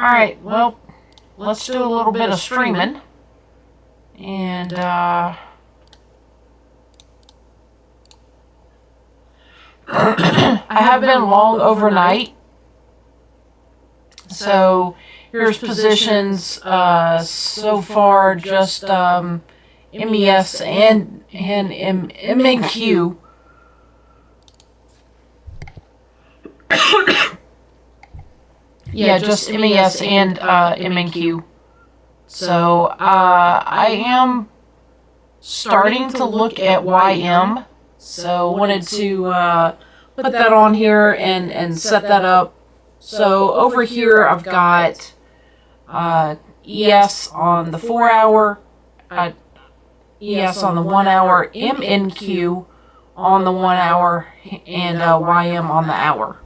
Alright, well, let's do a little bit of streaming. And, I have been long overnight. So, here's positions, so far, just, MES and MNQ. Yeah, just MES and MNQ. So I am starting to look at YM. So wanted to put that on here and set that up. So over here I've got ES on the 4 hour, ES on the 1 hour, MNQ on the 1 hour, and YM on the hour.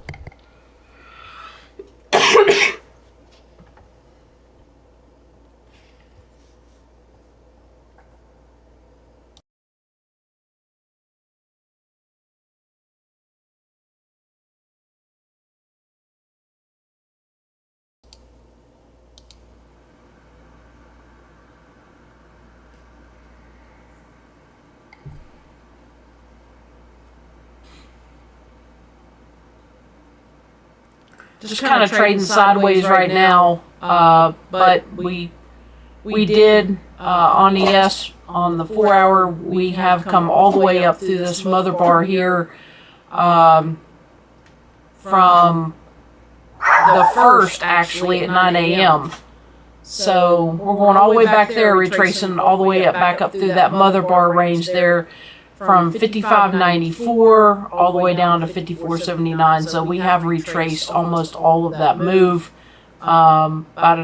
Just kind of trading sideways right now, but we did on ES on the 4 hour. We have come all the way up through this mother bar here from the first, actually, at 9 a.m. So we're going all the way back there, retracing all the way back up through that mother bar range there, from 55.94 all the way down to 54.79. So we have retraced almost all of that move. About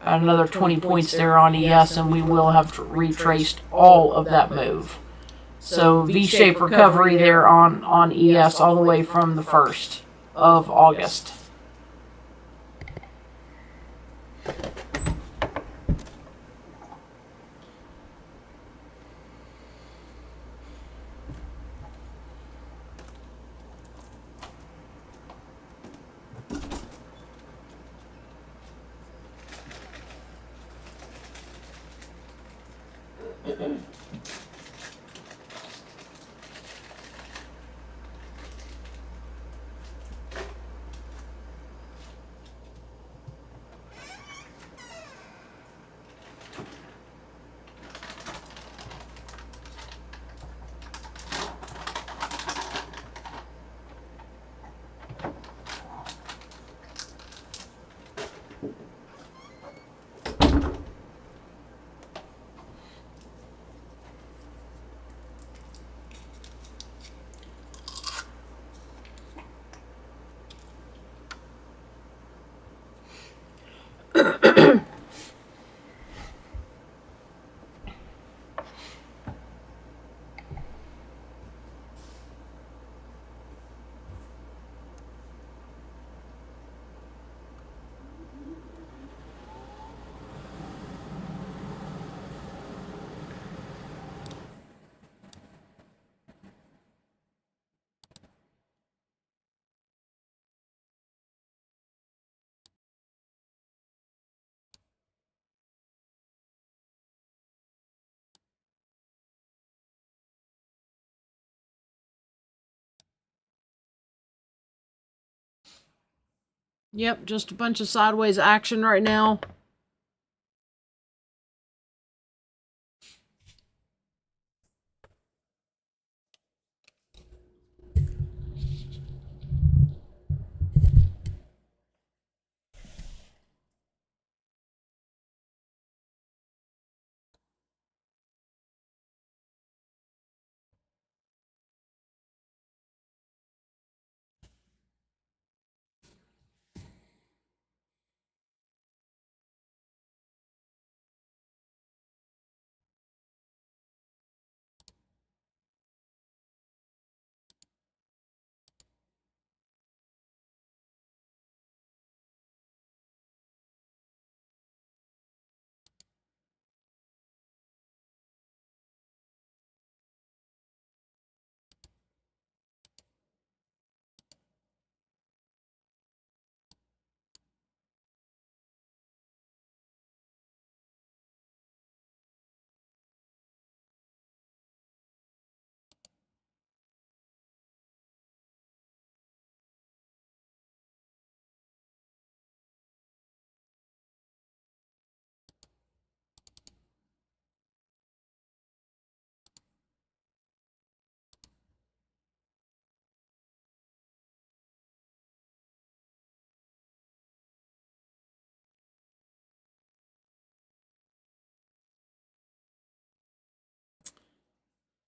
another 20 points there on ES, and we will have retraced all of that move. So V-shaped recovery there on ES all the way from the 1st of August. Yep, just a bunch of sideways action right now.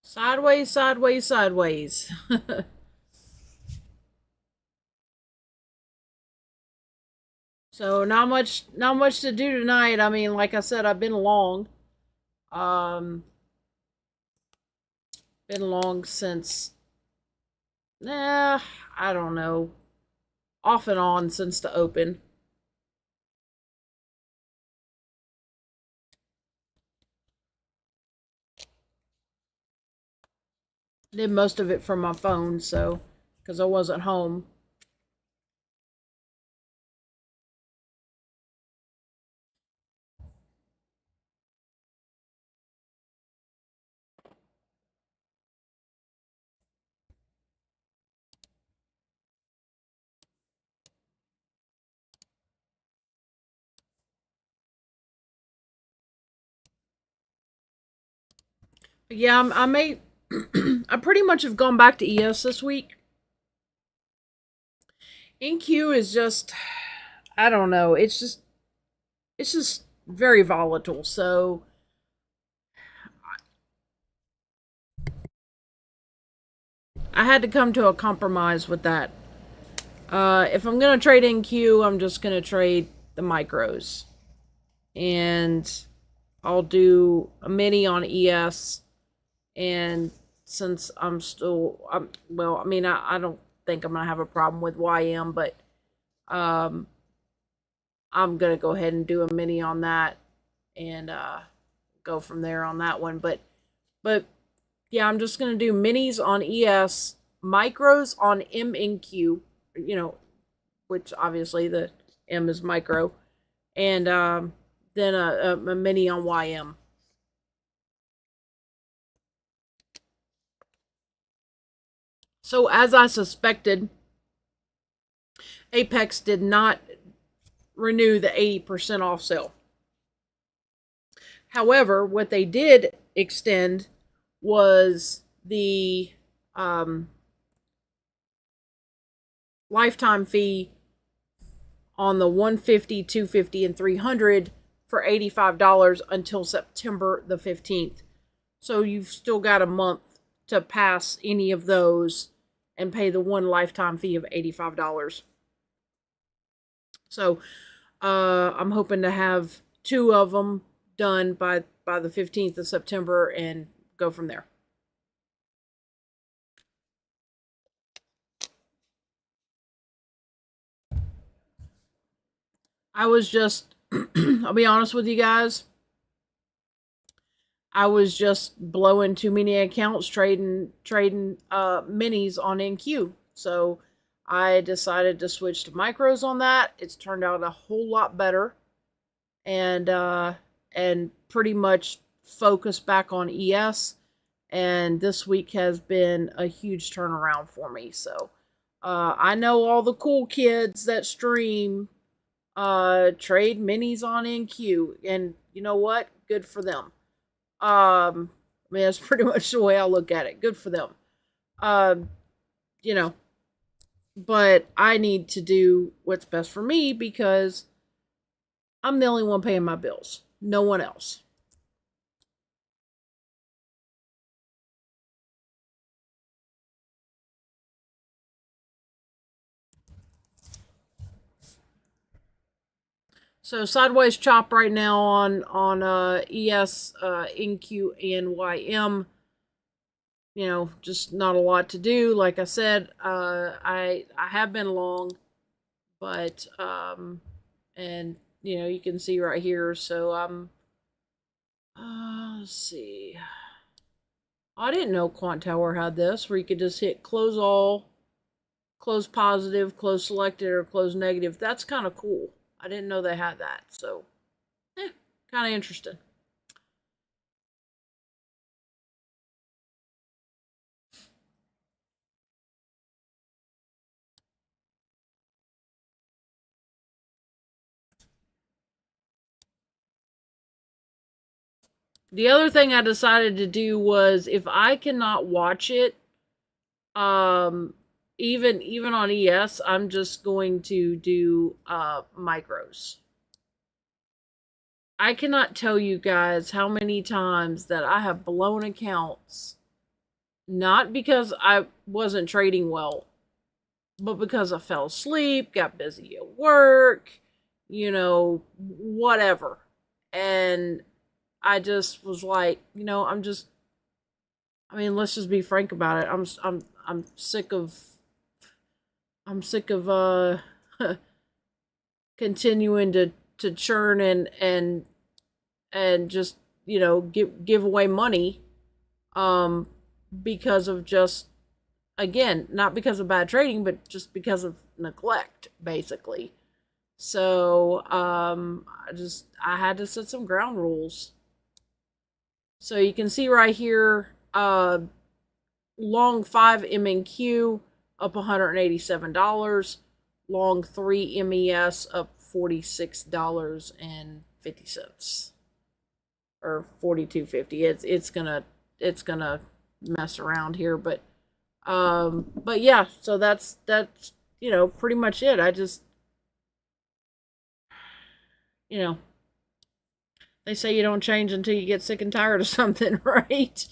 Sideways, sideways, sideways. So not much to do tonight. I mean, like I said, I've been long. Um been long since I don't know. Off and on since the open. Did most of it from my phone, so because I wasn't home. Yeah, I may. I pretty much have gone back to ES this week. NQ is just, I don't know. It's just very volatile. So I had to come to a compromise with that. If I'm gonna trade NQ, I'm just gonna trade the micros, and I'll do a mini on ES. And since well, I mean, I don't think I'm gonna have a problem with YM, but um, I'm gonna go ahead and do a mini on that and go from there on that one. But yeah, I'm just gonna do minis on ES, micros on MNQ. You know, which obviously the M is micro, and then a mini on YM. So as I suspected, Apex did not renew the 80% off sale. However, what they did extend was the lifetime fee on the 150, 250, and 300 for $85 until September the 15th. So you've still got a month to pass any of those and pay the one lifetime fee of $85. So I'm hoping to have two of them done by the 15th of September and go from there. I was just I'll be honest with you guys. I was just blowing too many accounts trading minis on NQ. So I decided to switch to micros on that. It's turned out a whole lot better, and pretty much focus back on ES. And this week has been a huge turnaround for me. So I know all the cool kids that stream trade minis on NQ, and you know what? Good for them. I mean, that's pretty much the way I look at it. Good for them. Um, you know, but I need to do what's best for me because I'm the only one paying my bills. No one else. So sideways chop right now on ES, NQ, and YM. You know, just not a lot to do. Like I said, I have been long, but and you know you can see right here. So let's see. I didn't know Quant Tower had this where you could just hit close all, close positive, close selected, or close negative. That's kind of cool. I didn't know they had that. So, kind of interesting. The other thing I decided to do was if I cannot watch it, um, even on ES, I'm just going to do micros. I cannot tell you guys how many times that I have blown accounts not because I wasn't trading well, but because I fell asleep, got busy at work, whatever. And I just was like, let's just be frank about it. I'm sick of continuing to churn and just, give away money um because of just, again, not because of bad trading, but just because of neglect, basically. So I had to set some ground rules. So you can see right here, long 5 MNQ up $187, long 3 MES up $46.50 or 42.50. It's gonna mess around here, but yeah, so that's pretty much it. I just, you know they say you don't change until you get sick and tired of something, right?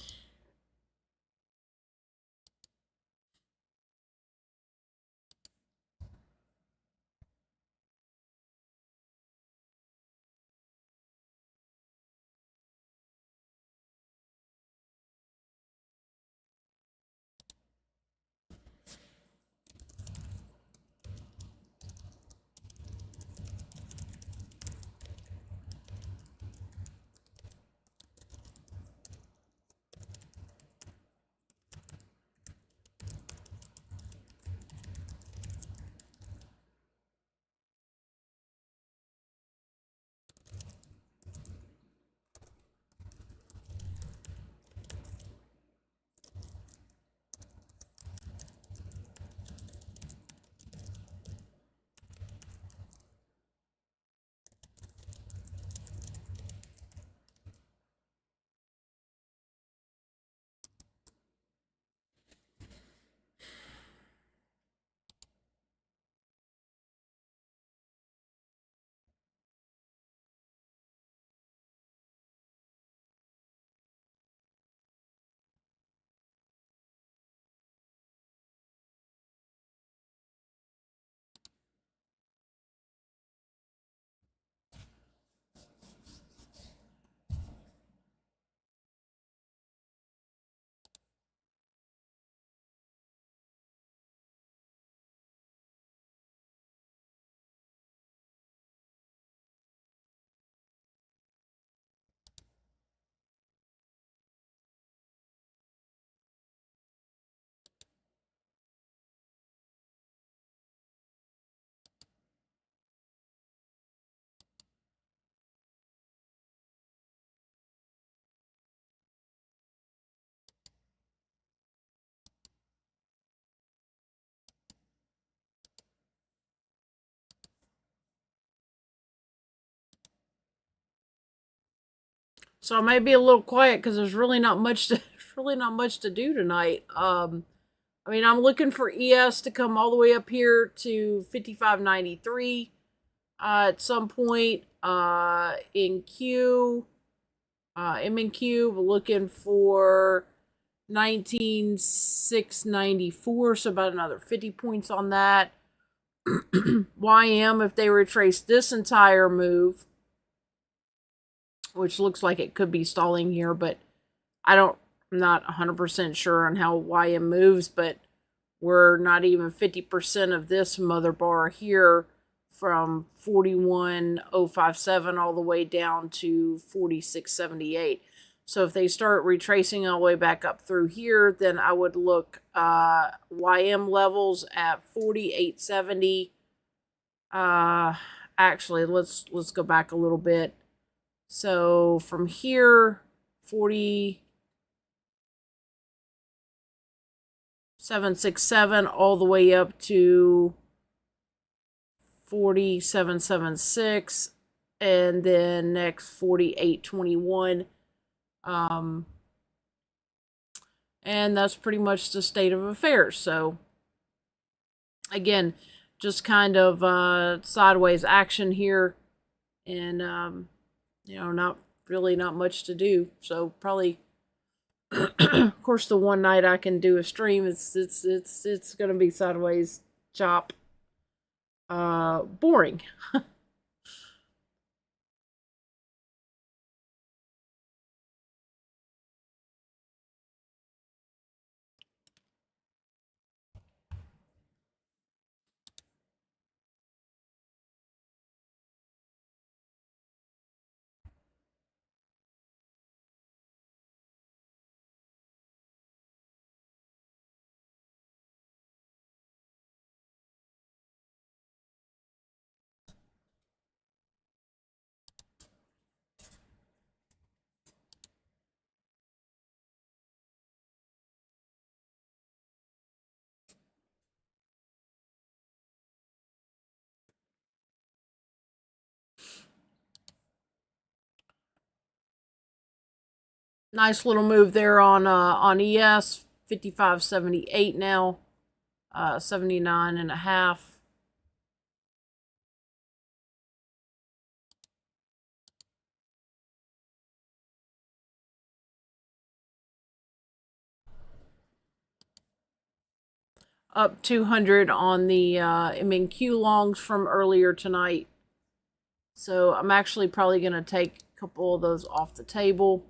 So I may be a little quiet because there's really not much to really not much to do tonight. I'm looking for ES to come all the way up here to 55.93 at some point. In Q, M and Q, we're looking for 19,694, so about another 50 points on that. YM, if they retrace this entire move, which looks like it could be stalling here, but I'm not 100% sure on how YM moves, but we're not even 50% of this mother bar here from 41,057 all the way down to 46.78. So if they start retracing all the way back up through here, then I would look YM levels at 48.70. Actually, let's go back a little bit. So from here, 47.67 all the way up to 47.76, and then next 48.21. And that's pretty much the state of affairs. So again, just kind of sideways action here, and not much to do. So probably Of course, the one night I can do a stream, it's gonna be sideways chop. Boring. Nice little move there on ES 55.78 now, 79 and a half. Up 200 on the MNQ longs from earlier tonight. So I'm actually probably going to take a couple of those off the table.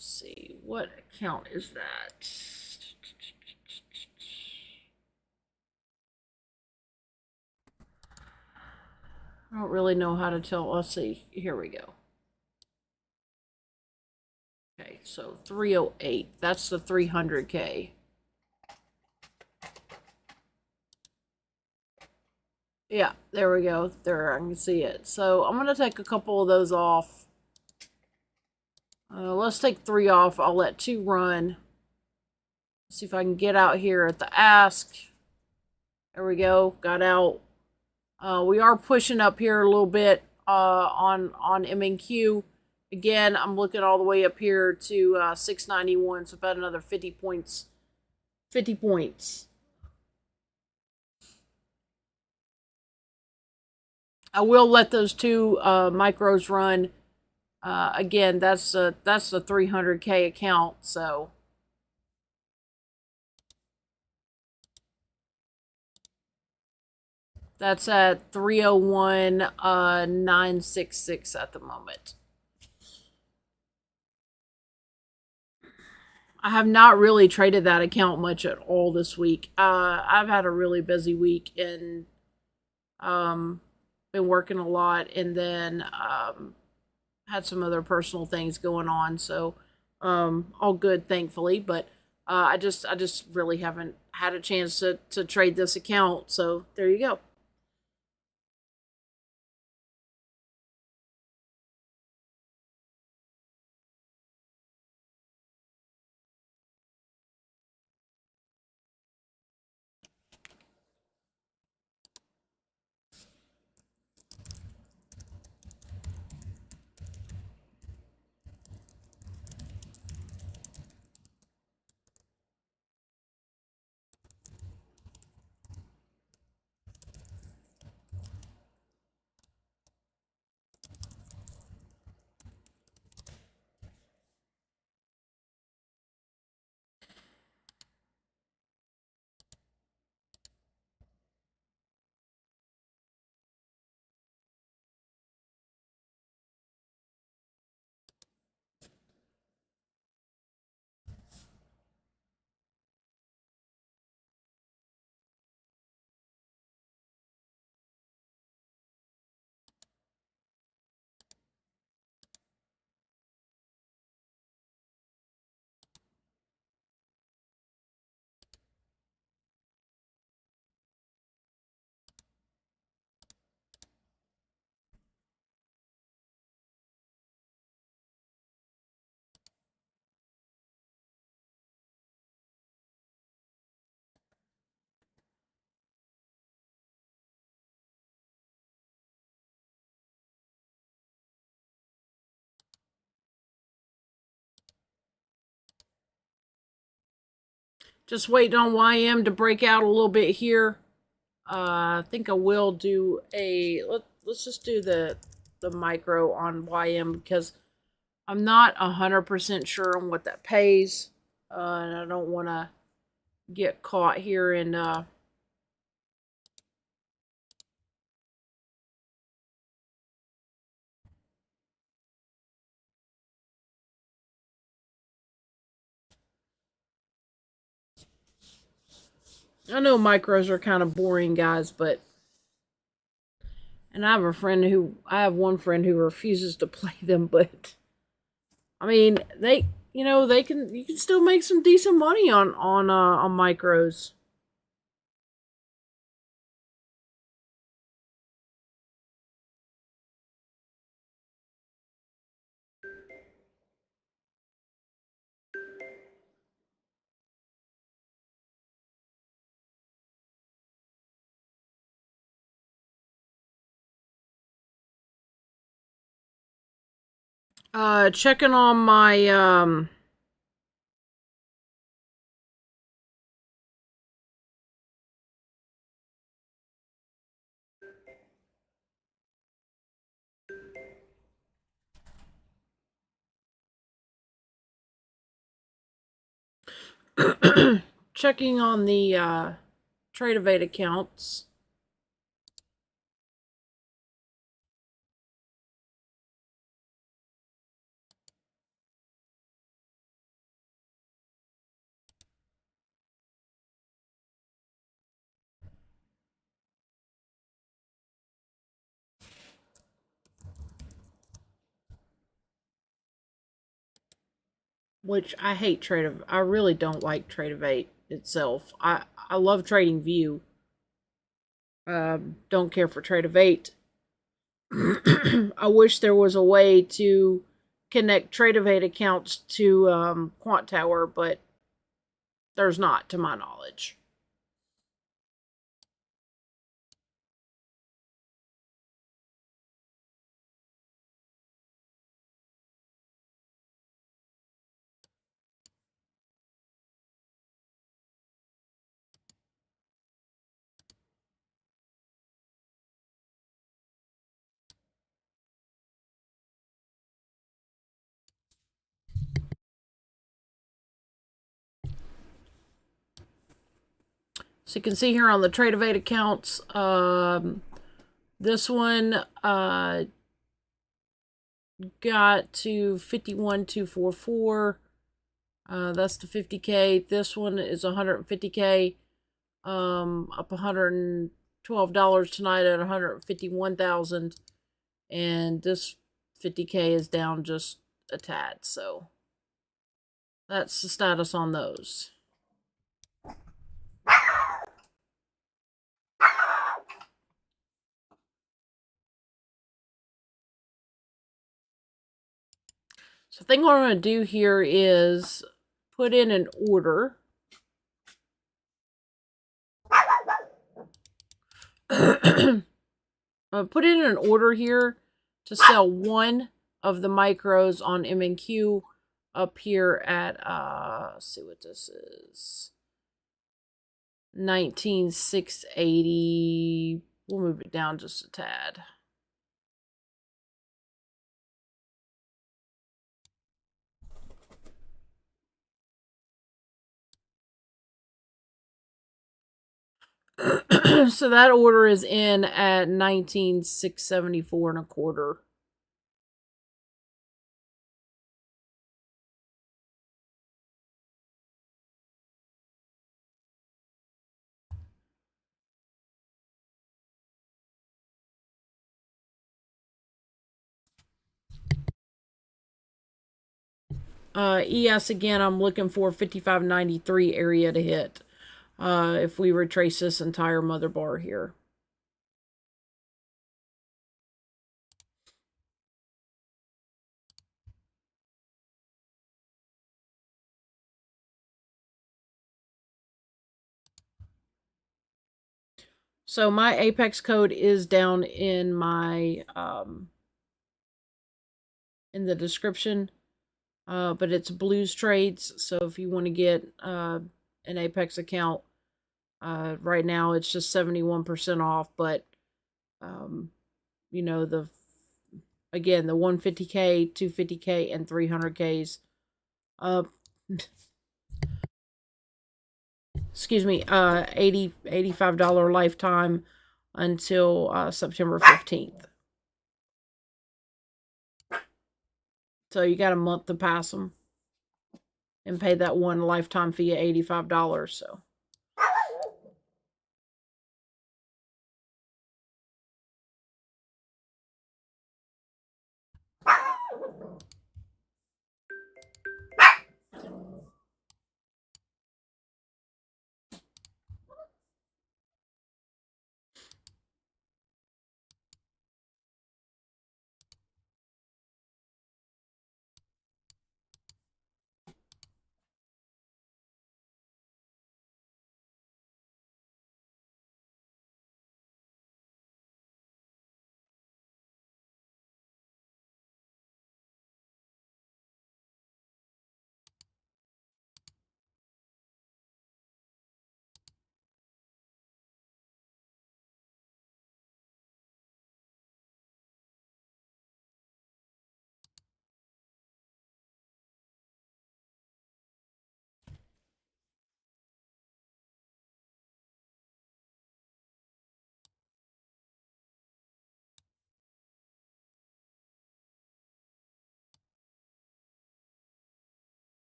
Let's see, what account is that? I don't really know how to tell. Let's see. Here we go. Okay, so 308. That's the 300K. Yeah, there we go. There, I can see it. So I'm going to take a couple of those off. Let's take 3 off. I'll let 2 run. See if I can get out here at the ask. There we go. Got out. We are pushing up here a little bit on MNQ. Again, I'm looking all the way up here to 691, so about another 50 points. 50 points. I will let those 2 micros run. Again, that's the 300K account, so that's at 301,966 at the moment. I have not really traded that account much at all this week. I've had a really busy week and been working a lot, and then had some other personal things going on. So all good, thankfully. But I just really haven't had a chance to trade this account. So there you go. Just waiting on YM to break out a little bit here. I think I will do a let's just do the micro on YM because I'm not 100% sure on what that pays, and I don't want to get caught here in I know micros are kind of boring, guys, but and I have one friend who refuses to play them, but I mean, you can still make some decent money on micros. Checking on my checking on the Tradeovate accounts. Which I hate I really don't like Tradeovate itself. I love Trading View. Don't care for Tradeovate. I wish there was a way to connect Tradeovate accounts to Quant Tower, but there's not, to my knowledge. So you can see here on the Tradeovate accounts, this one got to 51,244. That's the 50K. This one is 150K. Up $112 tonight at 151,000, and this 50K is down just a tad. So that's the status on those. So the thing what I'm going to do here is put in an order. Put in an order here to sell one of the micros on MNQ up here at let's see what this is. 19,680. We'll move it down just a tad. So that order is in at 19,674 and a quarter. ES again, I'm looking for 5593 area to hit. If we retrace this entire mother bar here. So my Apex code is down in my in the description, but it's Blues Trades. So if you want to get an Apex account, right now it's just 71% off. But you know, again, the 150K, 250K, and 300Ks. Uh, excuse me, $85 lifetime until September 15th. So you got a month to pass them and pay that one lifetime fee of $85. So.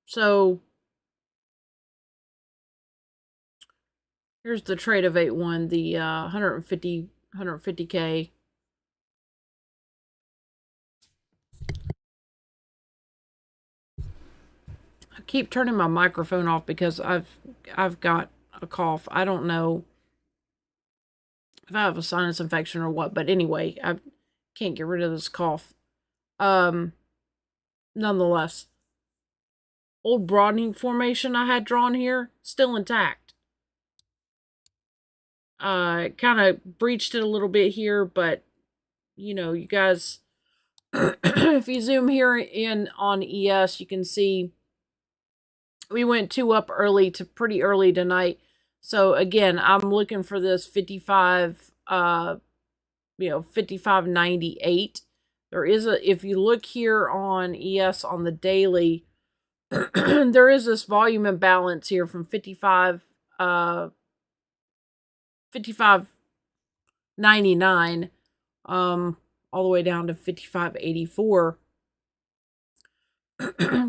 So here's the Trade of 8-1, the 150K. I keep turning my microphone off because I've got a cough. I don't know if I have a sinus infection or what, but anyway, I can't get rid of this cough. Nonetheless, old broadening formation I had drawn here, still intact. Kind of breached it a little bit here, but you know, you guys, if you zoom here in on ES, you can see we went 2 up early to pretty early tonight. So again, I'm looking for this 55, 55.98. There is if you look here on ES on the daily, there is this volume imbalance here from 55.99, all the way down to 55.84.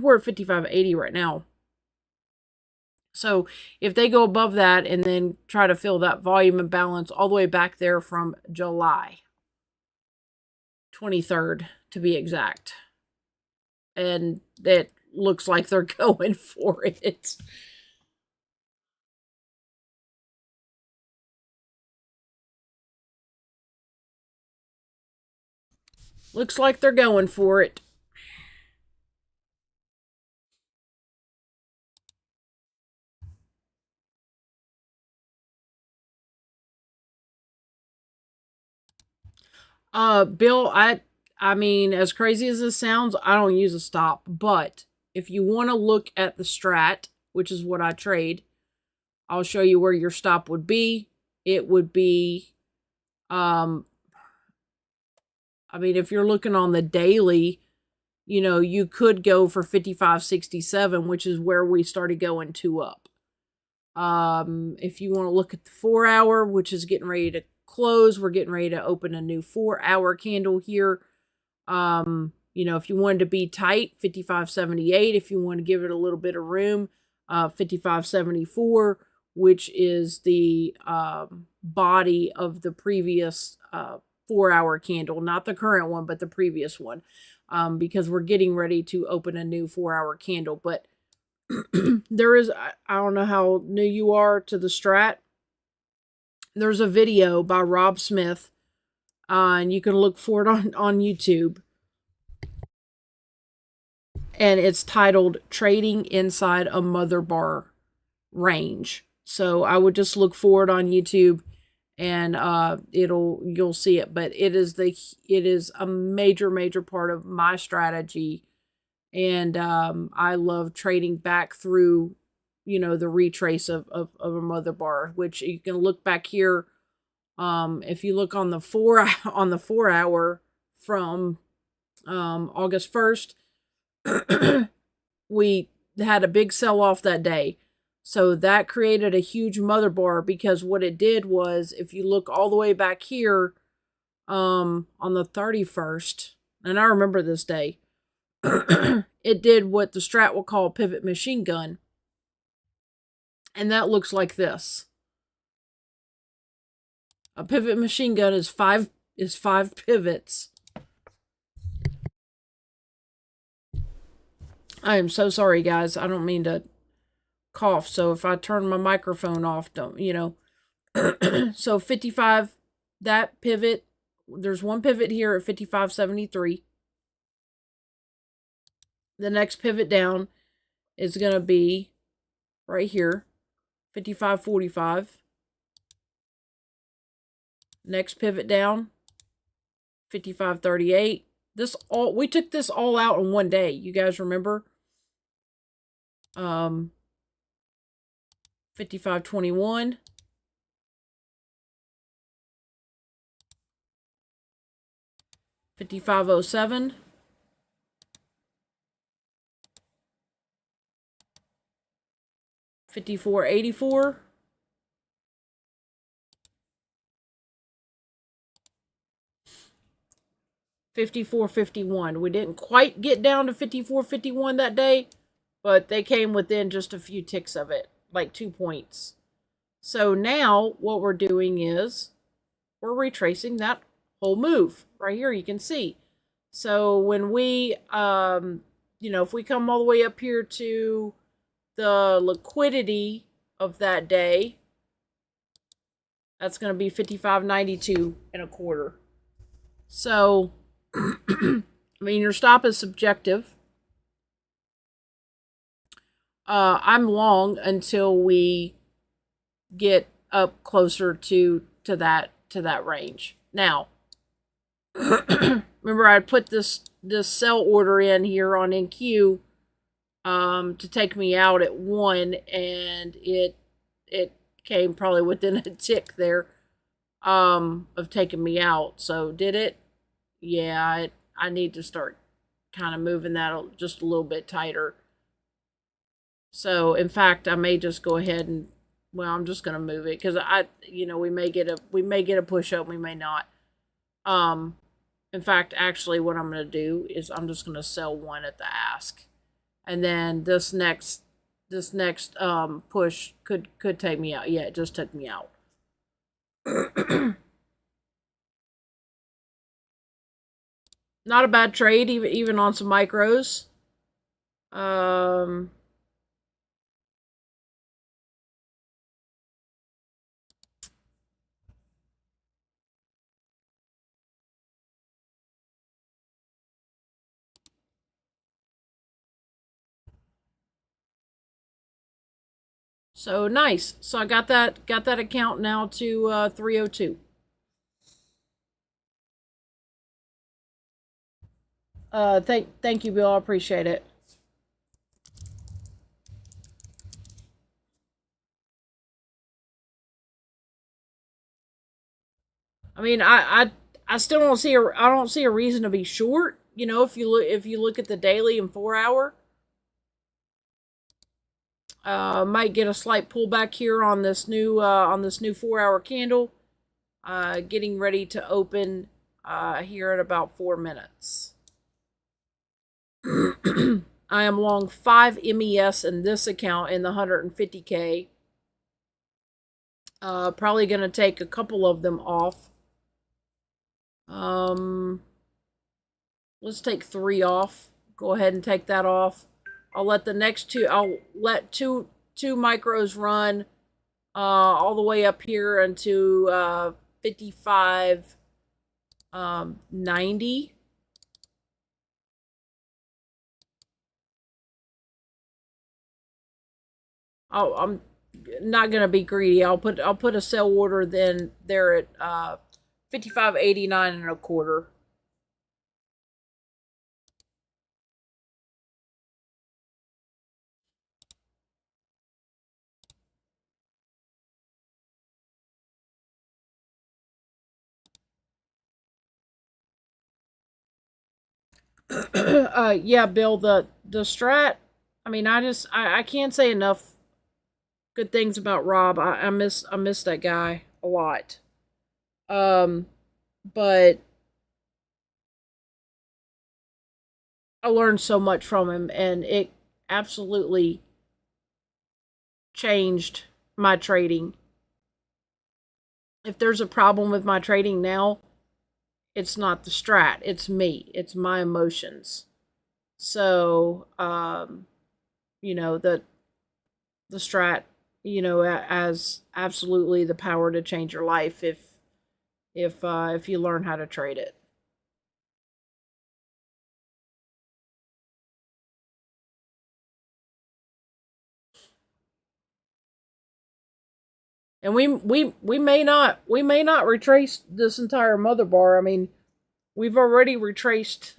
We're at 55.80 right now. So if they go above that and then try to fill that volume imbalance all the way back there from July 23rd to be exact, and it looks like they're going for it. Looks like they're going for it. Bill, I mean, as crazy as this sounds, I don't use a stop, but if you want to look at the strat, which is what I trade, I'll show you where your stop would be. It would be, I mean, if you're looking on the daily, you could go for 5567, which is where we started going 2 up. If you want to look at the 4 hour, which is getting ready to close, we're getting ready to open a new 4 hour candle here. If you wanted to be tight, 5578. If you want to give it a little bit of room, 5574, which is the body of the previous 4 hour candle, not the current one, but the previous one, because we're getting ready to open a new 4 hour candle. But there is, I don't know how new you are to the strat. There's a video by Rob Smith, and you can look for it on YouTube. And it's titled Trading Inside a Mother Bar Range. So I would just look for it on YouTube, and you'll see it. But it is a major part of my strategy. And I love trading back through, the retrace of a mother bar, which you can look back here. If you look on the 4 hour from August 1st, we had a big sell off that day. So that created a huge mother bar, because what it did was, if you look all the way back here, on the 31st, and I remember this day, it did what the strat will call pivot machine gun. And that looks like this. A pivot machine gun is five pivots. I am so sorry, guys. I don't mean to cough. So if I turn my microphone off, don't. So 55, that pivot, there's one pivot here at 5573. The next pivot down is going to be right here, 5545. Next pivot down, 5538. We took this all out in one day. You guys remember? 5521. 5507. 5484. 5451. We didn't quite get down to 5451 that day, but they came within just a few ticks of it, like 2 points. So now what we're doing is we're retracing that whole move. Right here you can see. So when we, if we come all the way up here to the liquidity of that day, that's going to be 55.92 and a quarter. So, your stop is subjective. I'm long until we get up closer to that range. Now, remember I put this sell order in here on NQ to take me out at 1, and it came probably within a tick there of taking me out. So did it? Yeah, I need to start kind of moving that just a little bit tighter. So in fact, I may just go ahead and, I'm just going to move it, because we may get a push up, we may not. In fact, actually what I'm going to do is I'm just going to sell 1 at the ask. And then this next push could take me out. Yeah, it just took me out. Not a bad trade, even on some micros. So nice. So I got that account now to 302. Thank you, Bill. I appreciate it. I still don't see a reason to be short. you know, if you look at the daily and 4 hour, might get a slight pullback here on this new 4 hour candle. Getting ready to open here at about 4 minutes. I am long 5 MES in this account in the 150K. Probably going to take a couple of them off. Let's take 3 off. Go ahead and take that off. I'll let the next two. I'll let two micros run all the way up here into 55 90. I'm not gonna be greedy. I'll put a sell order then there at 55.89 and a quarter. Yeah, Bill, the strat. I mean, I can't say enough good things about Rob. I miss that guy a lot. But I learned so much from him, and it absolutely changed my trading. If there's a problem with my trading now, it's not the strat, it's me, it's my emotions. So, you know, the strat, you know, has absolutely the power to change your life if you learn how to trade it. And we may not retrace this entire mother bar. I mean, we've already retraced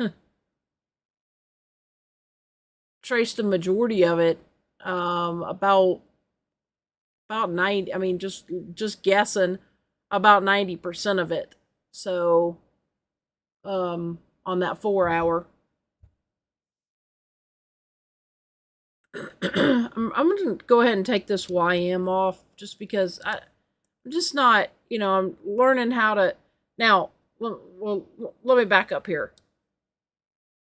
traced the majority of it. About 90. I mean, just guessing about 90% of it. So, on that 4 hour. I'm gonna go ahead and take this YM off just because I'm just not, you know, I'm learning how to now. Well, let me back up here.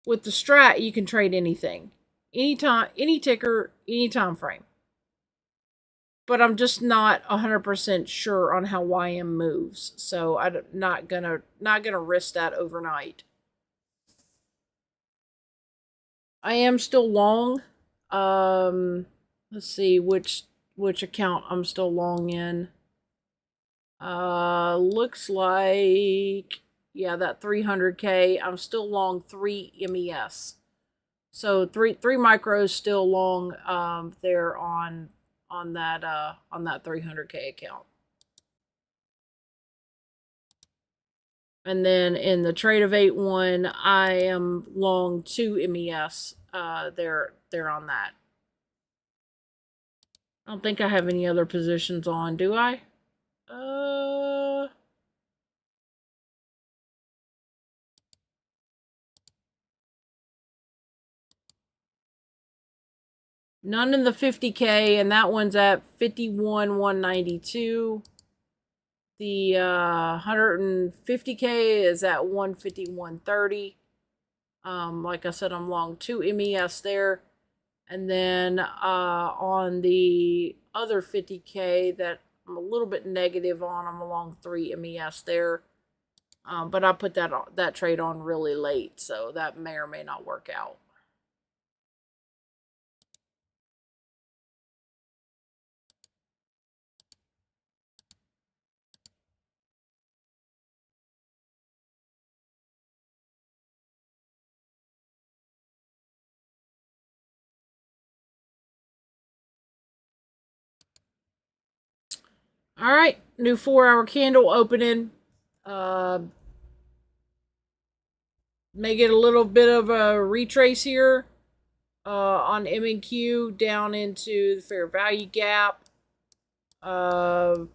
With the strat, you can trade anything, anytime, any ticker, any time frame. But I'm just not 100% sure on how YM moves, so I'm not gonna risk that overnight. I am still long. Let's see which account I'm still long in. Looks like, yeah, that 300K. I'm still long 3 MES. So three micros still long there on that 300K account. And then in the trade of 8 one, I am long 2 MES there on that. I don't think I have any other positions on, do I? None in the 50K, and that one's at 51,192. The 150K is at 151.30. Like I said, I'm long 2 MES there. And then on the other 50K that I'm a little bit negative on, I'm along 3 MES there. But I put that trade on really late, so that may or may not work out. All right, new 4-hour candle opening. May get a little bit of a retrace here on M&Q down into the fair value gap. You're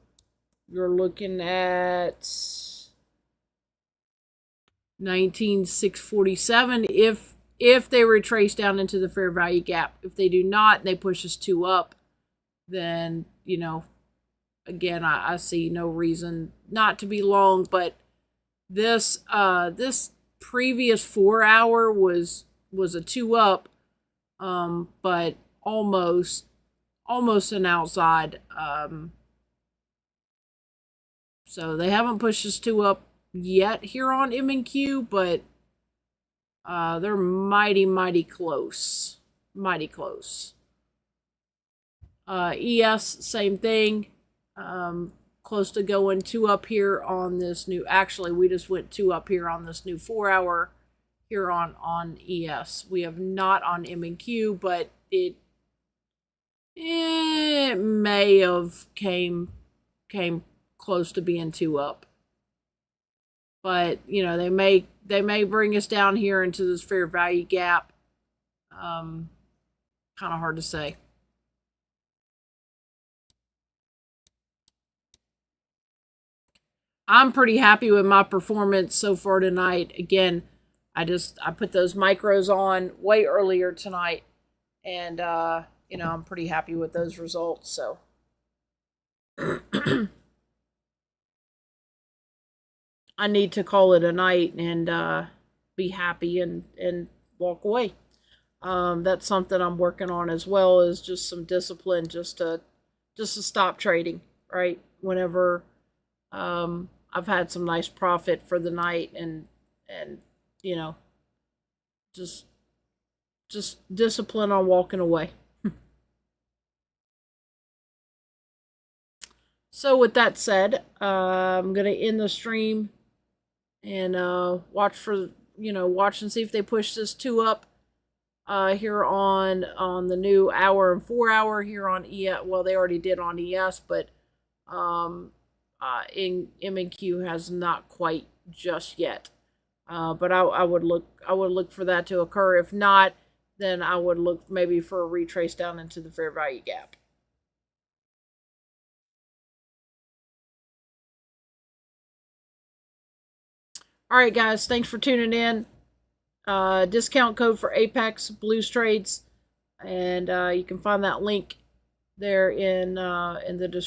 looking at 19,647 if they retrace down into the fair value gap. If they do not, they push us 2 up, then, you know, again, I see no reason not to be long, but this previous 4 hour was a 2 up, but almost an outside. So they haven't pushed us 2 up yet here on M&Q, but they're mighty close. Mighty close. ES, same thing. Close to going 2 up here on this new. Actually, we just went 2 up here on this new 4 hour here on ES. We have not on M&Q, but it may have came close to being 2 up. But, you know, they may bring us down here into this fair value gap. Kind of hard to say. I'm pretty happy with my performance so far tonight. Again, I put those micros on way earlier tonight, and you know, I'm pretty happy with those results. So I need to call it a night and be happy and walk away. That's something I'm working on as well, is just some discipline, just to stop trading, right? Whenever I've had some nice profit for the night, and you know, just discipline on walking away. So with that said, I'm gonna end the stream and watch and see if they push this 2 up here on the new hour and 4 hour here on ES. Well, they already did on ES, but in M&Q has not quite just yet. But I would look for that to occur. If not, then I would look maybe for a retrace down into the fair value gap. All right, guys, thanks for tuning in. Discount code for Apex Blues Trades, and you can find that link there in the description.